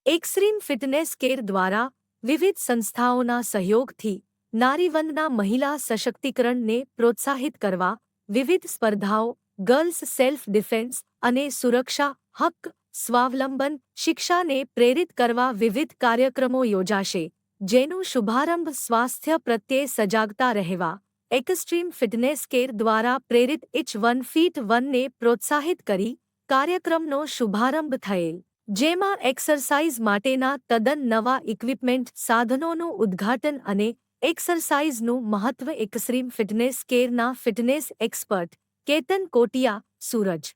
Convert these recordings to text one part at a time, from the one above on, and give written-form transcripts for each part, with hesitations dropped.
Extreme fitness care દ્વારા વિવિધ સંસ્થાઓના સહયોગથી નારીવંદના મહિલા સશક્તિકરણને પ્રોત્સાહિત કરવા વિવિધ સ્પર્ધાઓ, ગર્લ્સ સેલ્ફ ડિફેન્સ અને સુરક્ષા, હક્ક, સ્વાવલંબન, શિક્ષાને પ્રેરિત કરવા વિવિધ કાર્યક્રમો યોજાશે, જેનો શુભારંભ સ્વાસ્થ્ય પ્રત્યે સજાગતા રહેવા એક્સ્ટ્રીમ ફિટનેસ કેર દ્વારા પ્રેરિત H1FIT1ને પ્રોત્સાહિત કરી કાર્યક્રમનો શુભારંભ થયેલ, જેમાં એક્સરસાઇઝ માટેના તદ્દન નવા ઇક્વિપમેન્ટ સાધનોનું ઉદ્ઘાટન અને એક્સરસાઇઝનું મહત્વ એક્સ્ટ્રીમ ફિટનેસ કેરના ફિટનેસ એક્સપર્ટ કેતન કોટિયા, સૂરજ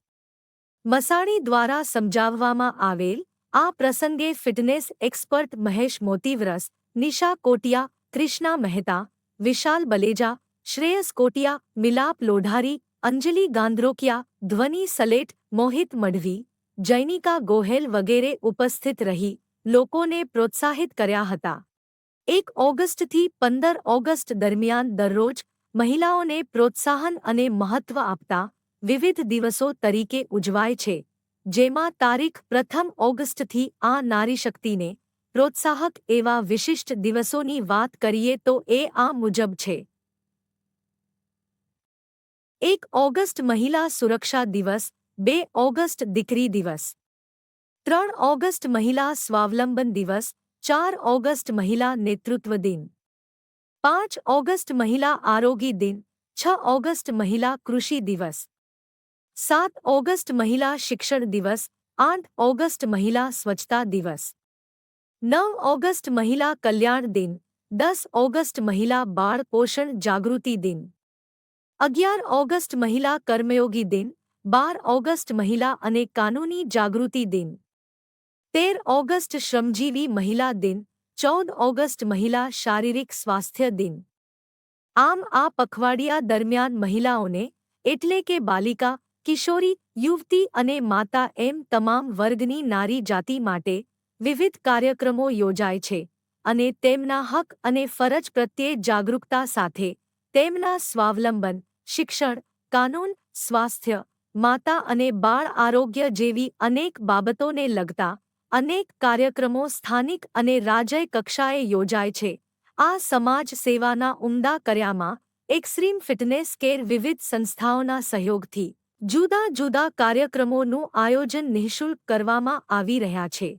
મસાણી દ્વારા સમજાવવામાં આવેલ. આ પ્રસંગે ફિટનેસ એક્સપર્ટ મહેશ મોતીવ્રસ, નિશા કોટિયા, ક્રિષ્ના મહેતા, વિશાલ બલેજા, શ્રેયસ કોટિયા, મિલાપ લોઢારી, અંજલિ ગાંધ્રોકિયા, ધ્વની સલેટ, મોહિત મઢવી, જૈનિકા ગોહેલ વગેરે ઉપસ્થિત રહી લોકોને પ્રોત્સાહિત કર્યા હતા. 1 ઓગસ્ટથી 15 ઓગસ્ટ દરમિયાન દરરોજ મહિલાઓને પ્રોત્સાહન અને મહત્વ આપતા વિવિધ દિવસો તરીકે ઉજવાય છે, જેમાં તારીખ 1 ઓગસ્ટથી આ નારીશક્તિને પ્રોત્સાહક એવા વિશિષ્ટ દિવસોની વાત કરીએ તો એ આ મુજબ છે. 1 ઓગસ્ટ મહિલા સુરક્ષા દિવસ, 2 ઓગસ્ટ દીકરી દિવસ, 3 ઓગસ્ટ મહિલા સ્વાવલંબન દિવસ, 4 ઓગસ્ટ મહિલા નેતૃત્વ દિન, 5 ઓગસ્ટ મહિલા આરોગ્ય દિન, 6 ઓગસ્ટ મહિલા કૃષિ દિવસ, 7 ઓગસ્ટ મહિલા શિક્ષણ દિવસ, 8 ઓગસ્ટ મહિલા સ્વચ્છતા દિવસ, 9 ઓગસ્ટ મહિલા કલ્યાણ દિન, 10 ઓગસ્ટ મહિલા બાળ પોષણ જાગૃતિ દિન, 11 ઓગસ્ટ મહિલા કર્મયોગી દિન, 12 ઓગસ્ટ મહિલા અને કાનૂની જાગૃતિ દિન, 13 ઓગસ્ટ શ્રમજીવી મહિલા દિન, 14 ઓગસ્ટ મહિલા શારીરિક સ્વાસ્થ્ય દિન. આમ આ પખવાડિયા દરમિયાન મહિલાઓને એટલે કે બાલિકા, કિશોરી, યુવતી અને માતા એમ તમામ વર્ગની નારી જાતિ માટે વિવિધ કાર્યક્રમો યોજાય છે અને તેમના હક અને ફરજ પ્રત્યે જાગૃતતા સાથે તેમના સ્વાવલંબન, શિક્ષણ, કાનૂન, સ્વાસ્થ્ય, માતા અને બાળ આરોગ્ય જેવી અનેક બાબતોને લગતા અનેક કાર્યક્રમો સ્થાનિક અને રાજ્ય કક્ષાએ યોજાય છે. આ સમાજ સેવાના ઉમદા કાર્યમાં એક્સ્ટ્રીમ ફિટનેસ કેર વિવિધ સંસ્થાઓના સહયોગથી જુદા જુદા કાર્યક્રમોનું આયોજન નિઃશુલ્ક કરવામાં આવી રહ્યા છે.